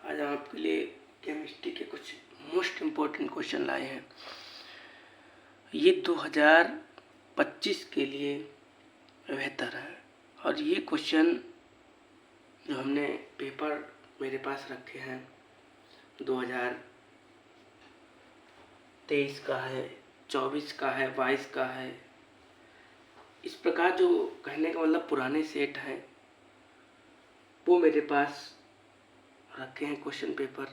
आज हम आपके लिए केमिस्ट्री के कुछ मोस्ट इम्पोर्टेंट क्वेश्चन लाए हैं। ये 2025 के लिए बेहतर है और ये क्वेश्चन जो हमने पेपर मेरे पास रखे हैं 2023 का है, 24 का है, 22 का है। इस प्रकार जो कहने का मतलब पुराने सेट हैं वो मेरे पास रखे हैं क्वेश्चन पेपर,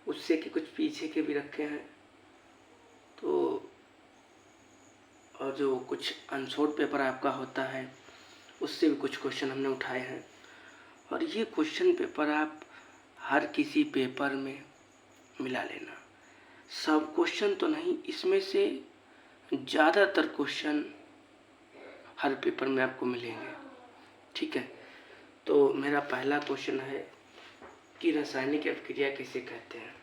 उससे कि कुछ पीछे के भी रखे हैं। तो और जो कुछ अनसोर्ट पेपर आपका होता है उससे भी कुछ क्वेश्चन हमने उठाए हैं। और ये क्वेश्चन पेपर आप हर किसी पेपर में मिला लेना। सब क्वेश्चन तो नहीं, इसमें से ज़्यादातर क्वेश्चन हर पेपर में आपको मिलेंगे। ठीक है, तो मेरा पहला क्वेश्चन है कि रासायनिक अभिक्रिया किसे कहते हैं।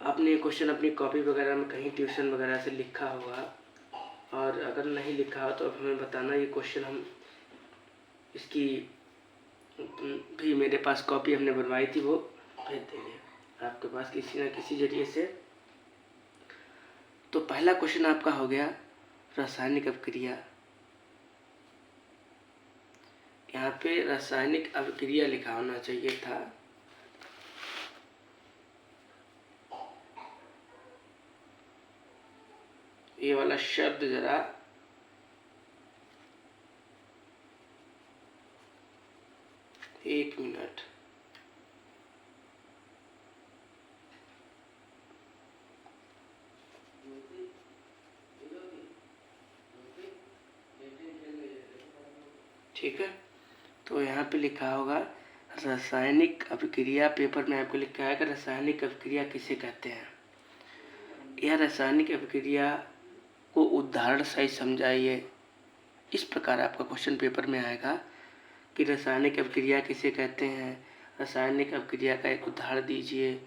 आपने ये क्वेश्चन अपनी कॉपी वगैरह में कहीं ट्यूशन वगैरह से लिखा होगा, और अगर नहीं लिखा हो तो हमें बताना। ये क्वेश्चन हम इसकी भी मेरे पास कॉपी हमने बनवाई थी, वो भेज देंगे आपके पास किसी न किसी जरिए से। तो पहला क्वेश्चन आपका हो गया रासायनिक अभिक्रिया। यहाँ पे रासायनिक अभिक्रिया लिखा होना चाहिए था। ये वाला शब्द जरा एक मिनट, ठीक है। तो यहाँ पे लिखा होगा रासायनिक अभिक्रिया। पेपर में आपको लिखा है कि रासायनिक अभिक्रिया किसे कहते हैं। यह रासायनिक अभिक्रिया को उदाहरण सहित समझाइए। इस प्रकार आपका क्वेश्चन पेपर में आएगा कि रासायनिक अभिक्रिया किसे कहते हैं, रासायनिक अभिक्रिया का एक उदाहरण दीजिए।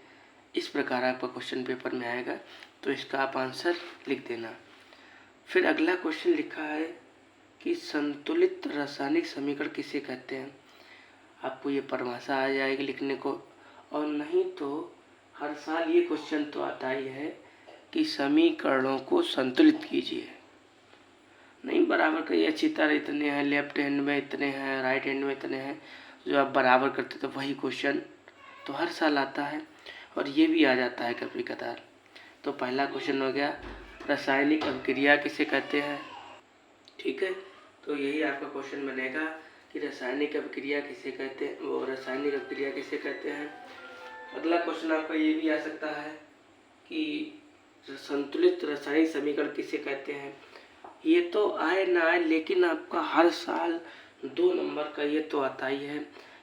इस प्रकार आपका क्वेश्चन पेपर में आएगा, तो इसका आप आंसर लिख देना। फिर अगला क्वेश्चन लिखा है कि संतुलित रासायनिक समीकरण किसे कहते हैं। आपको ये परिभाषा आ जाएगी लिखने को, और नहीं तो हर साल ये क्वेश्चन तो आता ही है कि समीकरणों को संतुलित कीजिए। नहीं बराबर करिए, अच्छी तरह इतने हैं, लेफ्ट हैंड में इतने हैं, राइट हैंड में इतने हैं, जो आप बराबर करते तो वही क्वेश्चन तो हर साल आता है, और ये भी आ जाता है कभी कदार। तो पहला क्वेश्चन हो गया रासायनिक अभिक्रिया किसे कहते हैं। ठीक है, तो यही आपका क्वेश्चन बनेगा कि रासायनिक अभिक्रिया किसे कहते हैं, वो रासायनिक अभिक्रिया किसे कहते हैं। अगला क्वेश्चन आपका ये भी आ सकता है कि संतुलित रासायनिक समीकरण किसे कहते हैं। ये तो आए ना आए, लेकिन आपका हर साल 2 नंबर का ये तो आता ही है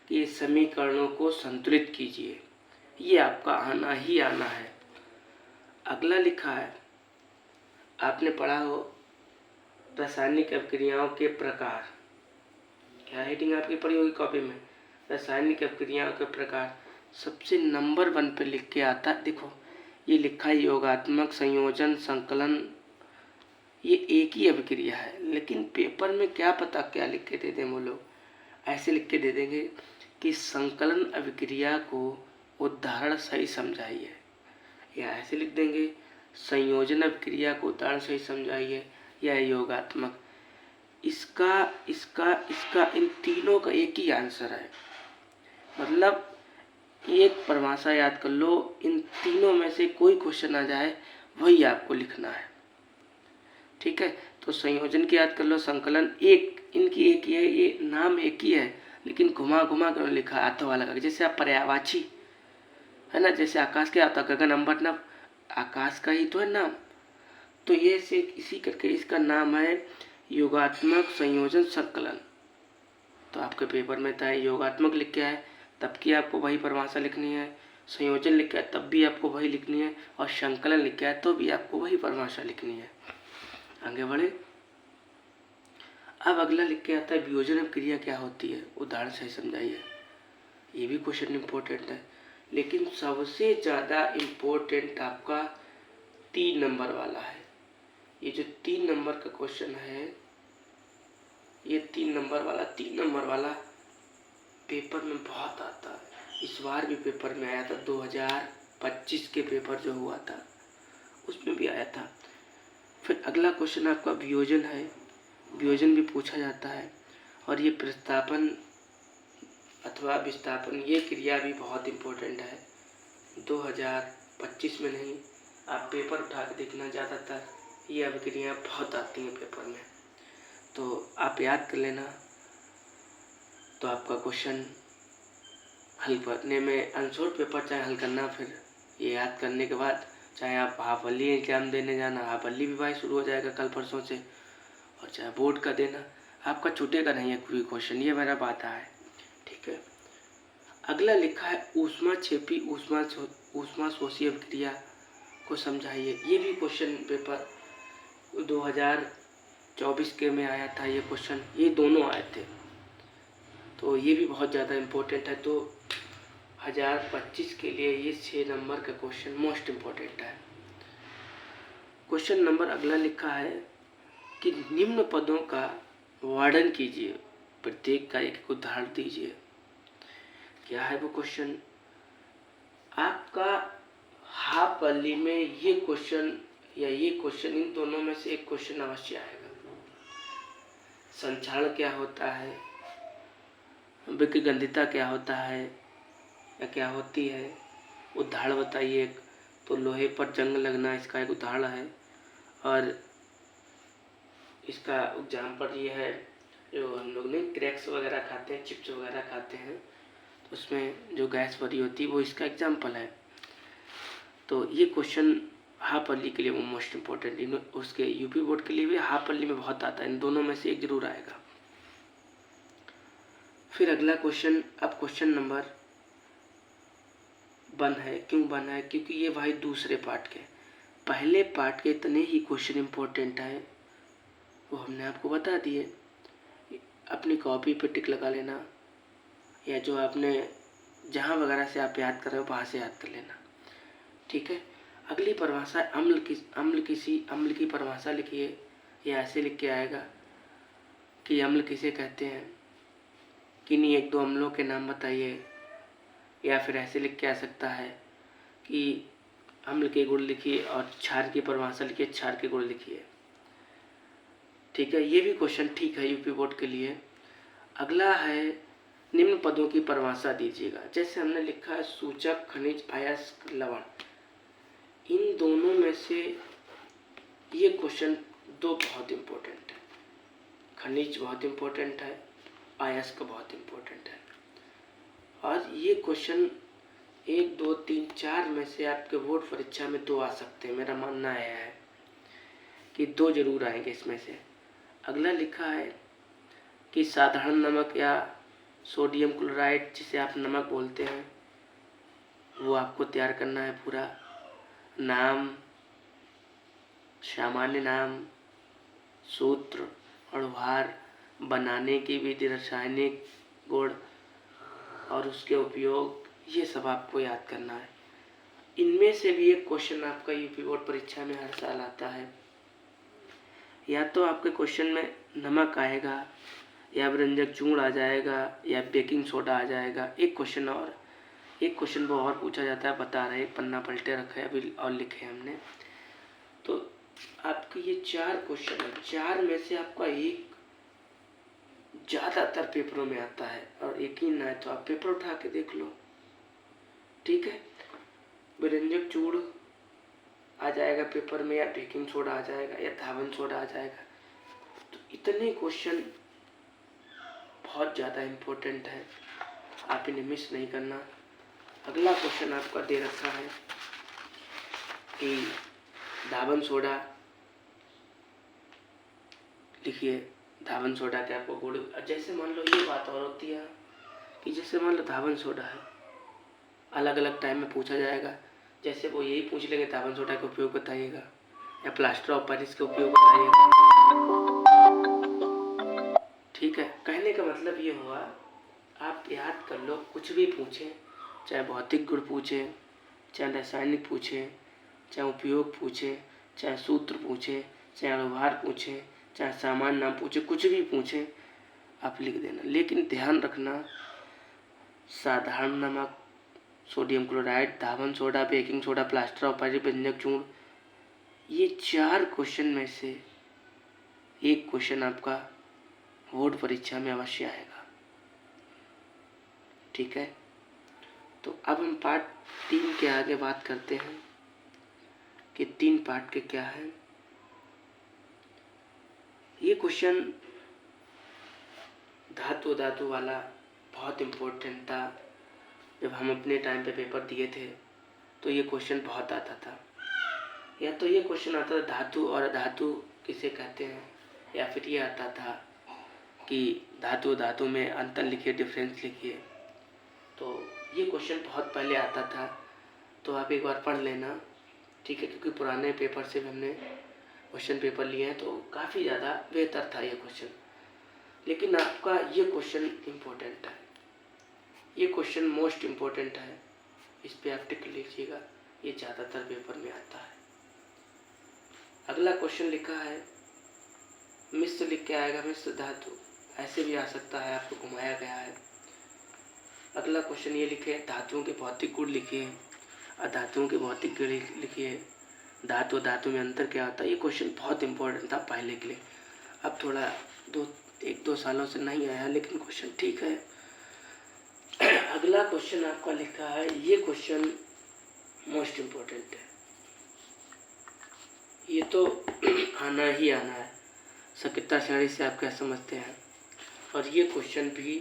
कि समीकरणों को संतुलित कीजिए। ये आपका आना ही आना है। अगला लिखा है, आपने पढ़ा हो रासायनिक अभिक्रियाओं के प्रकार। क्या हेडिंग आपकी पढ़ी होगी कॉपी में, रासायनिक अभिक्रियाओं के प्रकार। सबसे नंबर 1 पे लिख के आता है, देखो ये लिखा है योगात्मक, संयोजन, संकलन। ये एक ही अभिक्रिया है, लेकिन पेपर में क्या पता क्या लिख के दे दें वो लोग। ऐसे लिख के दे देंगे कि संकलन अभिक्रिया को उदाहरण सही समझाइए, या ऐसे लिख देंगे संयोजन अभिक्रिया को उदाहरण सही समझाइए, या योगात्मक। इसका इसका इसका इन तीनों का एक ही आंसर है। मतलब एक परिभाषा याद कर लो, इन तीनों में से कोई क्वेश्चन आ जाए वही आपको लिखना है। ठीक है, तो संयोजन की याद कर लो, संकलन एक इनकी एक ही है, ये नाम एक ही है, लेकिन घुमा घुमा कर लिखा हाथों वाला का। जैसे आप पर्यायवाची है ना, जैसे आकाश के आता गगन अम्बर नभ, आकाश का ही तो है नाम। तो ये से इसी करके इसका नाम है योगात्मक, संयोजन, संकलन। तो आपके पेपर में था योगात्मक लिख के आए तब की आपको वही परिभाषा लिखनी है, संयोजन लिख के आए तब भी आपको वही लिखनी है, और संकलन लिख के आए तो भी आपको वही परिभाषा लिखनी है। आगे बढ़े। अब अगला लिख के आता है वियोजन अभिक्रिया क्या होती है, उदाहरण सही समझाइए। ये भी क्वेश्चन इम्पोर्टेंट है, लेकिन सबसे ज़्यादा इम्पोर्टेंट आपका 3 नंबर वाला है। ये जो 3 नंबर का क्वेश्चन है, ये 3 नंबर वाला पेपर में बहुत आता है। इस बार भी पेपर में आया था, 2025 के पेपर जो हुआ था उसमें भी आया था। फिर अगला क्वेश्चन आपका वियोजन है। वियोजन भी पूछा जाता है और ये प्रतिस्थापन अथवा विस्थापन, ये क्रिया भी बहुत इम्पोर्टेंट है। 2025 में नहीं, आप पेपर उठा के देखना, ज़्यादातर ये अभिक्रियाएँ बहुत आती हैं पेपर में, तो आप याद कर लेना। तो आपका क्वेश्चन हल करने में अनसोल्ड पेपर चाहे हल करना, फिर ये याद करने के बाद चाहे आप हाफ अर्ली एग्जाम देने जाना, हाफ अर्ली भी भाई शुरू हो जाएगा कल परसों से, और चाहे बोर्ड का देना, आपका छूटेगा नहीं है कोई क्वेश्चन, ये मेरा बात है। ठीक है, अगला लिखा है ऊष्माक्षेपी ऊष्मा शोषी अभिक्रिया को समझाइए। ये भी क्वेश्चन पेपर 2024 के में आया था ये क्वेश्चन, ये दोनों आए थे, तो ये भी बहुत ज़्यादा इम्पोर्टेंट है। तो 2025 के लिए ये 6 नंबर का क्वेश्चन मोस्ट इम्पोर्टेंट है। क्वेश्चन नंबर अगला लिखा है कि निम्न पदों का वर्णन कीजिए, प्रत्येक का एक उदाहरण दीजिए। क्या है वो क्वेश्चन? आपका हाफ अर्ली में ये क्वेश्चन या ये क्वेश्चन, इन दोनों में से एक क्वेश्चन अवश्य आएगा। संक्षारण क्या होता है, विकृगंधिता क्या होता है या क्या होती है, उदाहरण बताइए। तो लोहे पर जंग लगना इसका एक उदाहरण है, और इसका एग्जाम्पल ये है, जो हम लोग ने क्रैक्स वगैरह खाते हैं, चिप्स वगैरह खाते हैं, तो उसमें जो गैस भरी होती है वो इसका एग्जाम्पल है। तो ये क्वेश्चन हाफ अर्ली के लिए वो मोस्ट इम्पोर्टेंट, उसके यूपी बोर्ड के लिए भी हाफ अर्ली में बहुत आता है, इन दोनों में से एक जरूर आएगा। फिर अगला क्वेश्चन, अब क्वेश्चन नंबर 1 है। क्यों 1 है? क्योंकि ये भाई दूसरे पार्ट के, पहले पार्ट के इतने ही क्वेश्चन इम्पोर्टेंट है वो हमने आपको बता दिए। अपनी कॉपी पे टिक लगा लेना, या जो आपने जहाँ वगैरह से आप याद कर रहे हो वहाँ से याद कर लेना। ठीक है, अगली परिभाषा अम्ल की परिभाषा लिखिए। ये ऐसे लिख के आएगा कि अम्ल किसे कहते हैं, किन्हीं 1-2 अम्लों के नाम बताइए, या फिर ऐसे लिख के आ सकता है कि अम्ल के गुण लिखिए और क्षार की परिभाषा लिखिए, क्षार के गुण लिखिए। ठीक है, ये भी क्वेश्चन ठीक है यूपी बोर्ड के लिए। अगला है निम्न पदों की परिभाषा दीजिएगा। जैसे हमने लिखा है सूचक, खनिज, अयस्क, लवण, इन दोनों में से ये क्वेश्चन 2 बहुत इम्पोर्टेंट है। खनिज बहुत इम्पोर्टेंट है, अयस्क बहुत इम्पोर्टेंट है, और ये क्वेश्चन 1, 2, 3, 4 में से आपके बोर्ड परीक्षा में 2 आ सकते हैं। मेरा मानना है कि 2 जरूर आएंगे इसमें से। अगला लिखा है कि साधारण नमक या सोडियम क्लोराइड, जिसे आप नमक बोलते हैं, वो आपको तैयार करना है पूरा। नाम, सामान्य नाम, सूत्र, अणुभार, बनाने की विधि, रासायनिक गुण और उसके उपयोग, ये सब आपको याद करना है। इनमें से भी एक क्वेश्चन आपका यूपी बोर्ड परीक्षा में हर साल आता है। या तो आपके क्वेश्चन में नमक आएगा, या व्यंजक चूर्ण आ जाएगा, या बेकिंग सोडा आ जाएगा। एक क्वेश्चन वो और पूछा जाता है, बता रहे, पन्ना पलटे रखा है अभी और लिखे हमने। तो आपके ये 4 क्वेश्चन है, 4 में से आपका एक ज़्यादातर पेपरों में आता है, और यकीन ना है तो आप पेपर उठा के देख लो। ठीक है, व्यंजक चूर्ण आ जाएगा पेपर में, या बेकिंग सोडा आ जाएगा, या धावन सोडा आ जाएगा। तो इतने क्वेश्चन बहुत ज़्यादा इम्पोर्टेंट है, आप इन्हें मिस नहीं करना। अगला क्वेश्चन आपका दे रखा है कि धावन सोडा लिखिए। धावन सोडा के आपको गुण, जैसे मान लो ये बात और होती है कि जैसे मान लो धावन सोडा है, अलग अलग टाइम में पूछा जाएगा। जैसे वो यही पूछ लेंगे धावन सोडा का उपयोग बताइएगा, या प्लास्टर ऑफ पेरिस का उपयोग बताइएगा। ठीक है, कहने का मतलब ये हुआ, आप याद कर लो, कुछ भी पूछें, चाहे भौतिक गुण पूछें, चाहे रासायनिक पूछें, चाहे उपयोग पूछें, चाहे सूत्र पूछें, चाहे अणुभार पूछें, चाहे सामान्य नाम पूछें, कुछ भी पूछें, आप लिख देना। लेकिन ध्यान रखना, साधारण नमक, sodium chloride, Dhawan soda, baking soda, plaster of Paris, व्यंजक चूर्ण। ये 4 क्वेश्चन में से एक क्वेश्चन आपका बोर्ड परीक्षा में अवश्य आएगा। ठीक है, तो अब हम पार्ट 3 के आगे बात करते हैं कि 3 पार्ट के क्या हैं। ये क्वेश्चन धातु वाला बहुत इम्पोर्टेंट था। जब हम अपने टाइम पे पेपर दिए थे तो ये क्वेश्चन बहुत आता था। या तो ये क्वेश्चन आता था धातु और अधातु किसे कहते हैं, या फिर ये आता था कि धातु में अंतर लिखिए, डिफरेंस लिखिए। तो ये क्वेश्चन बहुत पहले आता था, तो आप एक बार पढ़ लेना। ठीक है, क्योंकि पुराने पेपर से भी हमने क्वेश्चन पेपर लिए हैं तो काफ़ी ज़्यादा बेहतर था ये क्वेश्चन। लेकिन आपका ये क्वेश्चन इम्पोर्टेंट है, ये क्वेश्चन मोस्ट इम्पोर्टेंट है, इस पर आप टिक लीजिएगा, ये ज़्यादातर पेपर में आता है। अगला क्वेश्चन लिखा है मिश्र, लिख के आएगा मिश्र धातु, ऐसे भी आ सकता है, आपको घुमाया गया है। अगला क्वेश्चन ये लिखे धातुओं के भौतिक गुण लिखिए, अधातुओं के भौतिक गुण लिखिए, धातु में अंतर क्या होता है। ये क्वेश्चन बहुत इंपॉर्टेंट था पहले के लिए, अब थोड़ा 1-2 सालों से नहीं आया, लेकिन क्वेश्चन ठीक है। अगला क्वेश्चन आपका लिखा है, ये क्वेश्चन मोस्ट इम्पोर्टेंट है, ये तो आना ही आना है। सकिता श्रेणी से आप क्या समझते हैं, और ये क्वेश्चन भी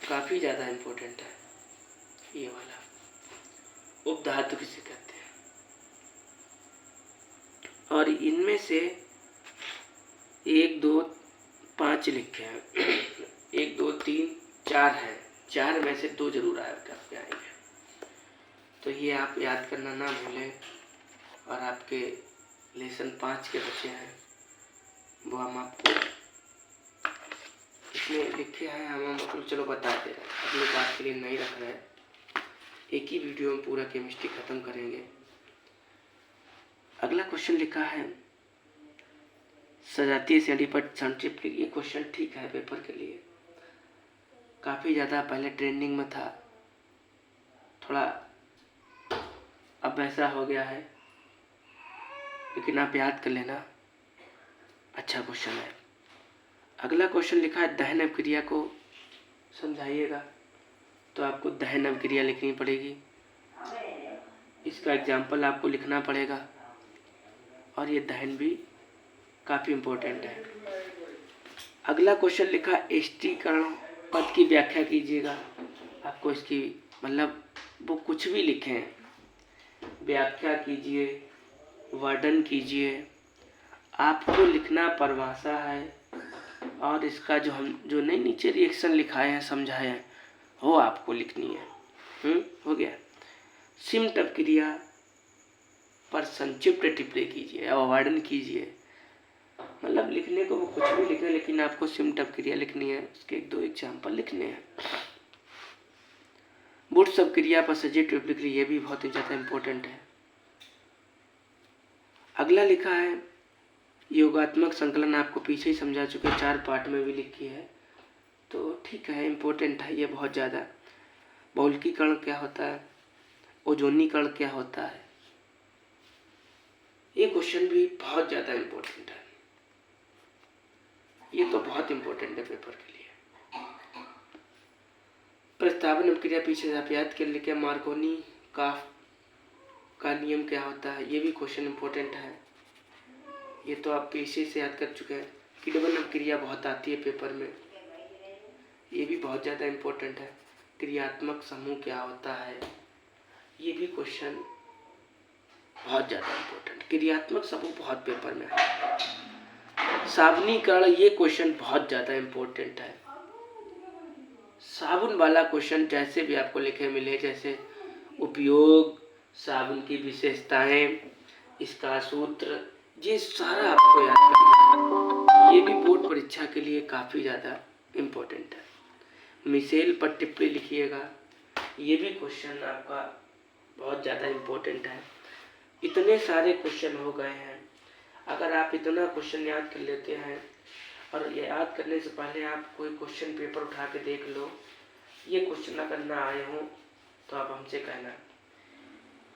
काफ़ी ज़्यादा इम्पोर्टेंट है। ये वाला उपधातु किसे कहते हैं, और इनमें से 1, 2, 5 लिखे हैं। 1, 2, 3, 4 हैं, 4 में से 2 जरूर आपके आएंगे। तो ये आप याद करना ना भूलें। और आपके लेसन 5 के बच्चे हैं, वो हम आपको इसमें लिखे हैं, हम आपको चलो बता दे रहे हैं, अपनी बात के लिए नहीं रख रहे हैं, एक ही वीडियो में पूरा केमिस्ट्री खत्म करेंगे। अगला क्वेश्चन लिखा है सजातीय श्रेणी पर संक्षिप्त। ये क्वेश्चन ठीक है पेपर के लिए, काफ़ी ज़्यादा पहले ट्रेंडिंग में था, थोड़ा अब ऐसा हो गया है, लेकिन आप याद कर लेना, अच्छा क्वेश्चन है। अगला क्वेश्चन लिखा है दहन अभिक्रिया को समझाइएगा, तो आपको दहन अभिक्रिया लिखनी पड़ेगी, इसका एग्जाम्पल आपको लिखना पड़ेगा, और ये दहन भी काफ़ी इम्पोर्टेंट है। अगला क्वेश्चन लिखा एष्टीकरण पद की व्याख्या कीजिएगा, आपको इसकी मतलब वो कुछ भी लिखें, व्याख्या कीजिए, वर्णन कीजिए, आपको लिखना परिभाषा है, और इसका जो नहीं नीचे रिएक्शन लिखाए हैं, समझाए हैं, वो आपको लिखनी है। हो गया। सिम्ट अभिक्रिया पर संक्षिप्त टिप्पणी कीजिए और वर्णन कीजिए, मतलब लिखने को वो कुछ भी लिखे, लेकिन आपको सिम्ट अभिक्रिया लिखनी है, उसके 1-2 एग्जाम्पल लिखने हैं। वुड्स अभिक्रिया पर सजीव टिप्पणी, ये भी बहुत ही ज़्यादा इम्पोर्टेंट है। अगला लिखा है योगात्मक संकलन, आपको पीछे ही समझा चुके, 4 पार्ट में भी लिखी है, तो ठीक है, इम्पोर्टेंट है ये बहुत ज़्यादा। बहुलकीकरण क्या होता है, ओजोनीकरण क्या होता है, ये क्वेश्चन भी बहुत ज़्यादा इम्पोर्टेंट है, ये तो बहुत इम्पोर्टेंट है पेपर के लिए। प्रस्तावन अभिक्रिया पीछे से आप याद कर लिखे, मार्कोनी का नियम क्या होता है, ये भी क्वेश्चन इम्पोर्टेंट है, ये तो आप पीछे से याद कर चुके हैं। किण्वन अभिक्रिया बहुत आती है पेपर में, ये भी बहुत ज़्यादा इम्पोर्टेंट है। क्रियात्मक समूह क्या होता है, ये भी क्वेश्चन बहुत ज़्यादा इम्पोर्टेंट, क्रियात्मक समूह बहुत पेपर में है। साबुनीकरण, ये क्वेश्चन बहुत ज़्यादा इम्पोर्टेंट है। साबुन वाला क्वेश्चन जैसे भी आपको लिखे मिले, जैसे उपयोग, साबुन की विशेषताएं, इसका सूत्र, ये सारा आपको याद करना है, ये भी बोर्ड परीक्षा के लिए काफ़ी ज़्यादा इम्पोर्टेंट है। मिसेल पर टिप्पणी लिखिएगा, ये भी क्वेश्चन आपका बहुत ज़्यादा इम्पोर्टेंट है। इतने सारे क्वेश्चन हो गए हैं, अगर आप इतना क्वेश्चन याद कर लेते हैं, और ये याद करने से पहले आप कोई क्वेश्चन पेपर उठा के देख लो, ये क्वेश्चन अगर ना आए हों तो आप हमसे कहना।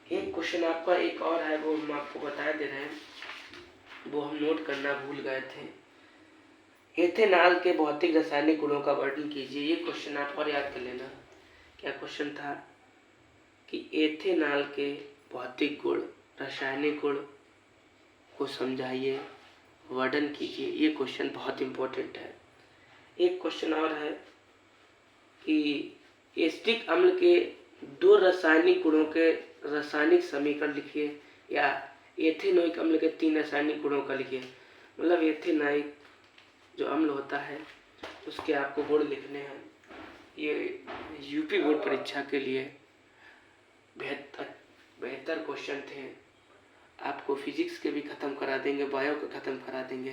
एक क्वेश्चन आपका एक और है, वो हम आपको बता दे रहे हैं, वो हम नोट करना भूल गए थे। एथेनॉल के भौतिक रासायनिक गुणों का वर्णन कीजिए। ये क्वेश्चन आप और याद कर लेना। क्या क्वेश्चन था कि एथेनॉल के भौतिक गुण, रासायनिक गुण को समझाइए, वर्णन कीजिए। ये क्वेश्चन बहुत इम्पोर्टेंट है। एक क्वेश्चन और है कि एसिटिक अम्ल के 2 रासायनिक गुणों के रासायनिक समीकरण लिखिए, या एथेनोइक अम्ल के 3 रासायनिक गुणों का लिखिए। मतलब एथेनोइक जो अम्ल होता है उसके आपको गुण लिखने हैं। ये यूपी बोर्ड परीक्षा के लिए बेहतर क्वेश्चन थे। आपको फिजिक्स के भी ख़त्म करा देंगे, बायो के ख़त्म करा देंगे,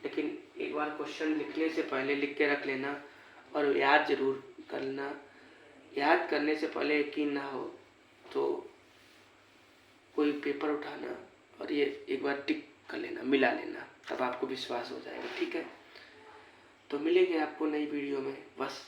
लेकिन एक बार क्वेश्चन लिखने से पहले लिख के रख लेना और याद ज़रूर करना। याद करने से पहले यकीन ना हो तो कोई पेपर उठाना और ये एक बार टिक कर लेना, मिला लेना, तब आपको विश्वास हो जाएगा। ठीक है, तो मिलेंगे आपको नई वीडियो में। बस